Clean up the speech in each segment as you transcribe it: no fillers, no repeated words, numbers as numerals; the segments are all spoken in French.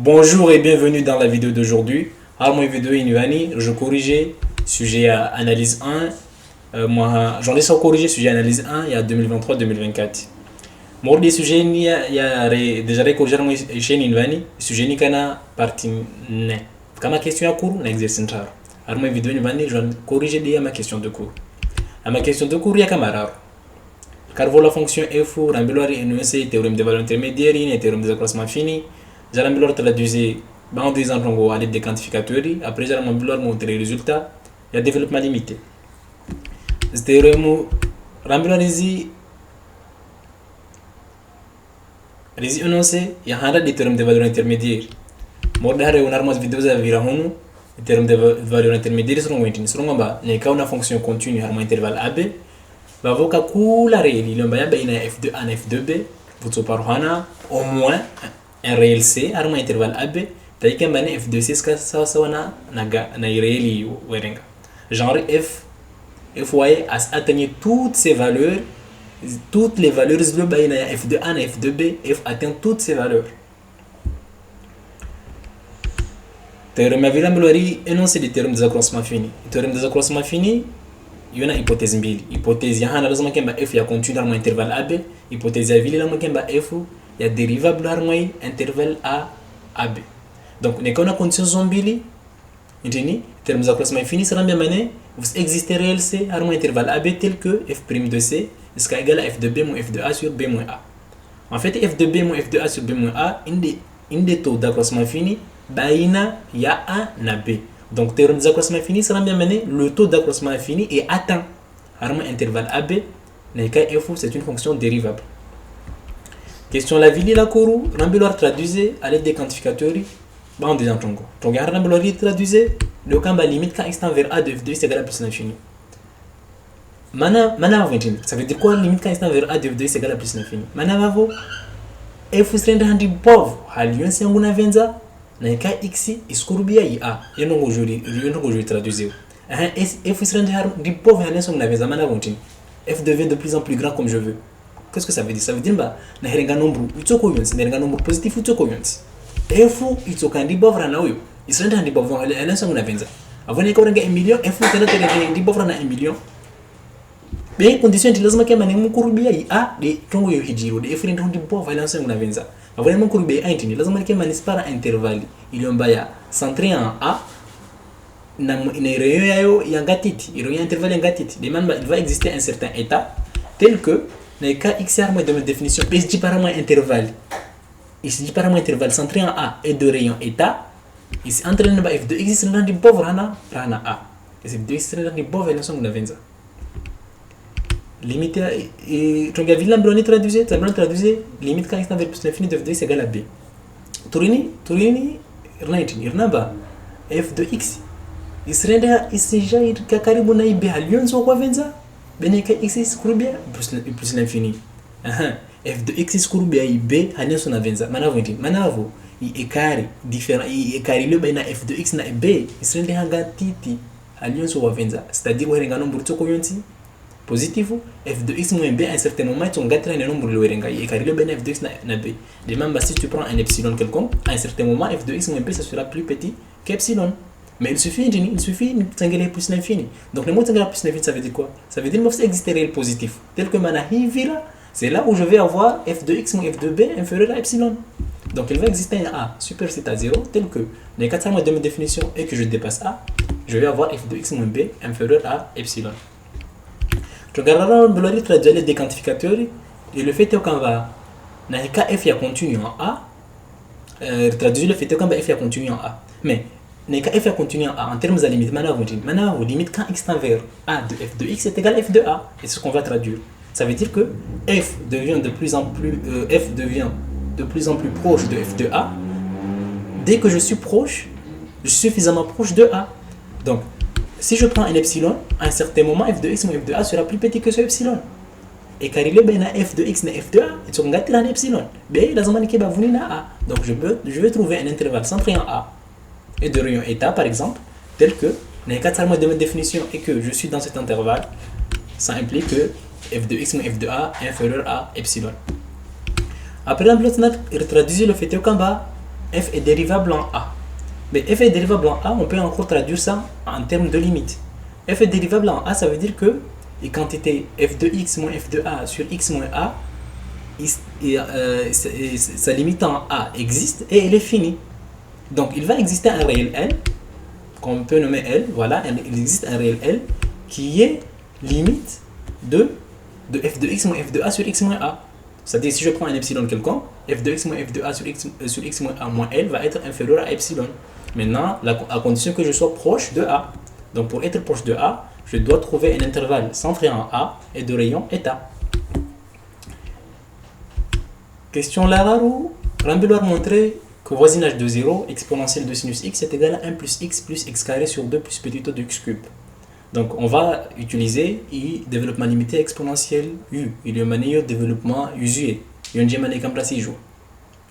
Bonjour et bienvenue dans la vidéo d'aujourd'hui. Alors, moi, vidéo Inuvani, je corrigeais sujet à analyse 1. Moi, j'en ai sans corriger sujet analyse 1 il y a 2023-2024. Moi, des sujets, déjà corrigé moi chez Inuvani, sujet ni kana partie ne. Comme ma question à cours, n'exerce pas. Alors, moi, vidéo Inuvani, je vais corriger des ma question de cours. À ma question de cours, il y a camarade. Car voilà la fonction f, rambilor énoncé, théorème de valeur intermédiaire, théorème de accroissement fini. J'ai rambilor traduisé en disant à l'aide des quantificateurs. Après, j'ai rambilor montrer les résultats. Il y a développement limité. Ce théorème, rambilor ici, les énoncés, il y a des théorèmes de valeur intermédiaire. Moi, je vais vous montrer une vidéo de les théorèmes de valeur intermédiaire seront une fonction continue à intervalle AB. Bavoka kula reli lomba baina f2a et f2b vutsoparuhana au moins un réel c arma intervalle ab taika mbane f2c sawa sawa na ireli werenga genre f y as atteint toutes les valeurs de baina f2a et f2b f atteint toutes ces valeurs. Théorème avila mlori énoncé des théorèmes des accroissements finis. Théorème des accroissements finis il y a une hypothèse mbili. Hypothèse ya lazima kemba f ya continue dans intervalle ab, hypothèse ya vile lazima kemba f ya dérivable dans intervalle a ab. Donc ne kana condition mbili ndini termes de classement infini sera bien mané vous existez réel c dans intervalle ab tel que f' de c est égal à f de b moins f de a sur b moins a. En fait f de b moins f de a sur b moins a inde taux d'accroissement fini baina ya a na b. Donc, théorème des accroissements infinis sera bien mené, le taux d'accroissement infini est atteint. Arme intervalle AB, f c'est une fonction dérivable. Question la ville la couru, rambilor traduisé à l'aide des quantificateurs. Bon, déjà, tongo. Donc, rambilor traduisé, le camp limite quand x tend vers a de f2 c'est égal à plus l'infini. Mana 21. Ça veut dire quoi limite quand x tend vers a de f2 c'est égal à plus l'infini? Mana vavo, f serait rendu pauvre, à l'ion c'est un venza. Na ka x iskurubia i a yeno ngojuri traduisé f serait du pauvre à l'instant na zamana vontin f devient de plus en plus grand comme je veux. Qu'est-ce que ça veut dire? Ça veut dire bah na herenga nombre utsoko yonsi na herenga nombre positif utsoko yonsi f itsoka ndi pauvre na uyo isrenda ndi pauvre à l'instant na venza avone ka urenga 1 million f tena tena ndi pauvre na 1 million bem condition de lazima kama ni mkurubia i a de tongo yo hijiro de f ndi pauvre à l'instant na venza vraiment courbe a intini lazima kama ni spara intervalle iliyombaya centré en a na rayon yayo ya ngatiti rayon intervalle ngatiti de man il va exister un certain état tel que na cas x arme de définition p dit par moins intervalle ici dit par moins intervalle centré en a et de rayon état ici entraîne ba f de x dans di pauvre rana a et c'est de x dans di pauvre la somme de venza limite et tu regardes l'ambiance traduisée limite quand x tend vers plus l'infini de f de x égale à b turini irnaba f de x isrenda isijair karibu na ibe halionzo kwa venza beneka x iskurubia plus l'infini f de x iskurubia ibe halionzo na venza manavo i ekari différent i ekari le baina f de x na b isrenda hanga titi halionzo wa venza c'est-à-dire werenga nombre tsoko yonti positif f de x moins b à un certain moment tu as un nombre de renga et car le ben f de x na b de même si tu prends un epsilon quelconque à un certain moment f de x moins b ça sera plus petit qu'epsilon mais il suffit de t'engager plus l'infini. Donc le mot t'engager plus l'infini ça veut dire quoi? Ça veut dire que exister réel positif tel que mana hivira c'est là où je vais avoir f de x moins f de b inférieur à epsilon. Donc il va exister un a supersète à 0 tel que les 4 mots de ma définition et que je dépasse a je vais avoir f de x moins b inférieur à epsilon. Tu regarderas le traduire des quantificateurs et le fait qu'on va na ka f ya continue en a traduire le fait qu'on va f ya continue en a mais na ka f ya continue en a en termes de limite mana vous limite quand x tend vers a de f de x est égal à f de a et c'est ce qu'on va traduire. Ça veut dire que f devient de plus en plus proche de f de a dès que je suis suffisamment proche de a. Donc si je prends un epsilon, à un certain moment, f de x moins f de a sera plus petit que ce epsilon. Et car il est bien f de x et f de a, et tu regardes un epsilon. Mais la zone qui va venir à a. Donc je vais trouver un intervalle centré en a et de rayon état par exemple, tel que les 4 mots de ma définition et que je suis dans cet intervalle, ça implique que f de x moins f de a est inférieur à epsilon. Après l'amplitude, il traduit le fait qu'en bas, f est dérivable en a. Mais f est dérivable en a, on peut encore traduire ça en termes de limite. F est dérivable en a, ça veut dire que les quantités f de x moins f de a sur x moins a, sa limite en a existe et elle est finie. Donc il va exister un réel L, qu'on peut nommer L, voilà, il existe un réel L qui est limite de f de x moins f de a sur x moins a. C'est-à-dire si je prends un epsilon quelconque, f de x moins f de a sur x moins a moins L va être inférieur à epsilon. Maintenant, à condition que je sois proche de a. Donc pour être proche de a, je dois trouver un intervalle centré en a et de rayon eta. Question Lararu. Rambelou a montré que voisinage de 0, exponentielle de sinus x est égal à 1 plus x carré sur 2 plus petit o de x cube. Donc on va utiliser le développement limité exponentiel u. Il y a un meilleur développement usuel. Il y a un meilleur comme ça joue.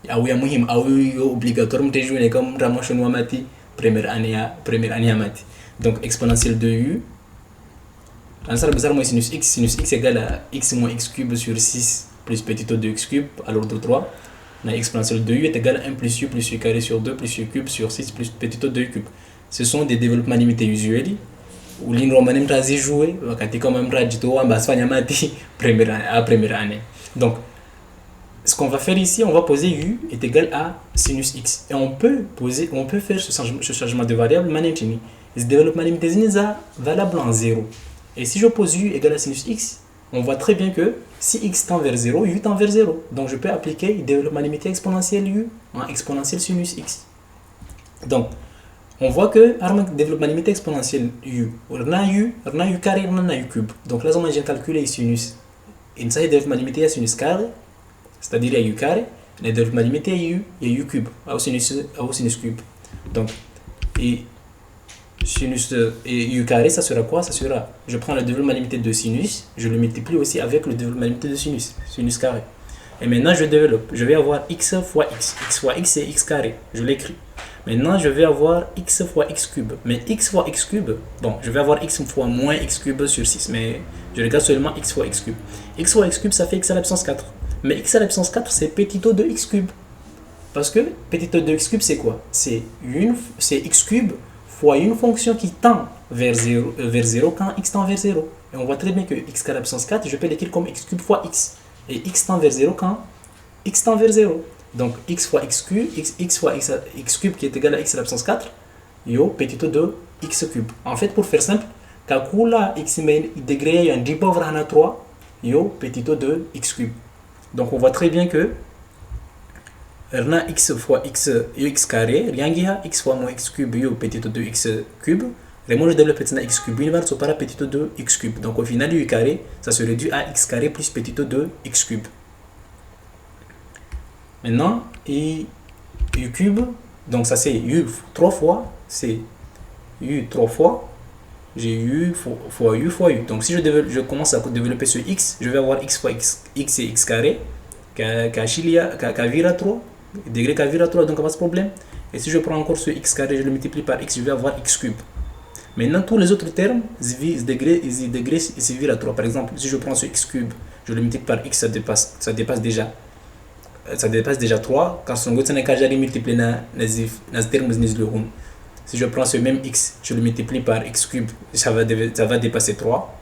Il y a un obligatoire de jouer comme Ramon Mati première année à mati. Donc exponentielle de u. Ansar bizarre moins sinus x égale à x moins x cube sur 6 plus petit o de x cube à l'ordre 3. L'exponentielle de u est égale à 1 plus u carré sur 2 plus u cube sur 6 plus petit o de u cube. Ce sont des développements limités usuels. Ou l'inromanim trazi joué, wakati comme un radito ambasfanya mati première année. Donc, ce qu'on va faire ici, on va poser u est égal à sinus x. Et on peut faire ce changement de variable manetini. Ce développement limité est valable en 0. Et si je pose u égale à sinus x, on voit très bien que si x tend vers 0, u tend vers 0. Donc je peux appliquer le développement limité exponentiel u en exponentiel sinus x. Donc, on voit que le développement limité exponentiel u, on a u carré, on a u cube. Donc là, j'ai calculé sinus. Et ça, le développement limité à sinus carré, c'est-à-dire il y a u carré, le développement limité il y a u cube, au sinus cube. Donc, et sinus et u carré, ça sera quoi? Ça sera, je prends le développement limité de sinus, je le multiplie aussi avec le développement limité de sinus carré. Et maintenant, je développe. Je vais avoir x fois x. X fois x, c'est x carré. Je l'écris. Maintenant, je vais avoir x fois x cube. Mais x fois x cube, bon, je vais avoir x fois moins x cube sur 6. Mais je regarde seulement x fois x cube. X fois x cube, ça fait x à la puissance 4. Mais x à la puissance 4, c'est petit o de x cube. Parce que petit o de x cube, c'est quoi? C'est x cube fois une fonction qui tend vers 0 quand x tend vers 0. Et on voit très bien que x à la puissance 4, je peux l'écrire comme x cube fois x. Et x tend vers 0 quand x tend vers 0. Donc x fois x cube, x fois x cube qui est égal à x à la puissance 4, yo petit o de x cube. En fait, pour faire simple, calcula x degré un 10 pauvre à 3, yo petit o de x cube. Donc on voit très bien que rien x fois x carré, rien que x fois moins x cube, yo petit o de x cube. Vraiment, je développe maintenant x cube, il va se séparer petit o de x cube. Donc au final, u carré, ça se réduit à x carré plus petit o de x cube. Maintenant, u cube, donc ça c'est u 3 fois, c'est u 3 fois, j'ai u fois u fois u. Donc si je commence à développer ce x, je vais avoir x fois x c'est x carré, qu'à vira 3, degré qu'à vira 3, donc pas de problème. Et si je prends encore ce x carré, je le multiplie par x, je vais avoir x cube. Maintenant, tous les autres termes, ils se virent à 3. Par exemple, si je prends ce x cube, je le multiplie par x, ça dépasse déjà 3, car son goût n'est qu'à jamais multiplier dans les termes. Si je prends ce même x, je le multiplie par x cube, ça va dépasser 3.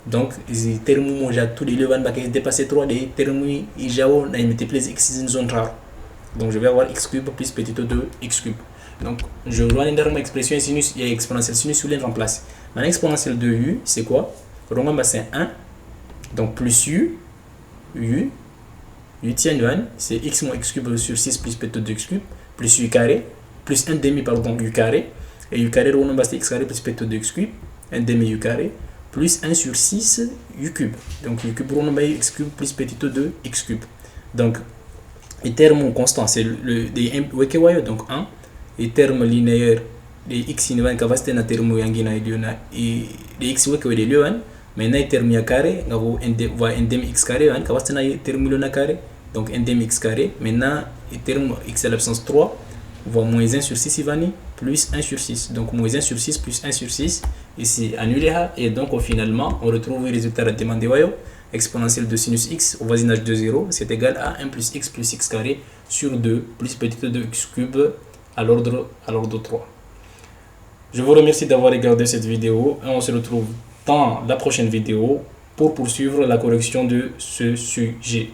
Donc, les termes où j'ai tous les levants qui dépassent 3, les termes où j'ai multiplié x dans une zone rare. Donc, je vais avoir x cube plus petit o de x cube. Donc, je vois une dernière expression sinus et exponentielle sinus sur les remplace. Maintenant, exponentielle de u, c'est quoi? C'est 1. Donc, plus u tient 1, c'est x moins x cube sur 6 plus petit o de x cube, plus u carré, plus 1 demi, pardon, u carré. Et u carré, c'est x carré plus petit o de x cube, 1 demi u carré, plus 1 sur 6 u cube. Donc, u cube, x cube plus petit o de x cube. Donc, les termes constants, c'est des donc 1. Les termes linéaires, les x qui va na terme yangina et les x weke de lion, maintenant les termes carré, va un demi x carré, va na terme lion carré, donc un demi x carré. Maintenant les termes x à la puissance 3, va moins 1 sur 6 ivani plus 1 sur 6. Donc moins 1 sur 6 plus 1 sur 6, ici annulé, et donc finalement on retrouve le résultat à demander. exponentielle de sinus x au voisinage de 0, c'est égal à 1 plus x carré sur 2 plus petit de x cube à l'ordre 3. Je vous remercie d'avoir regardé cette vidéo et on se retrouve dans la prochaine vidéo pour poursuivre la correction de ce sujet.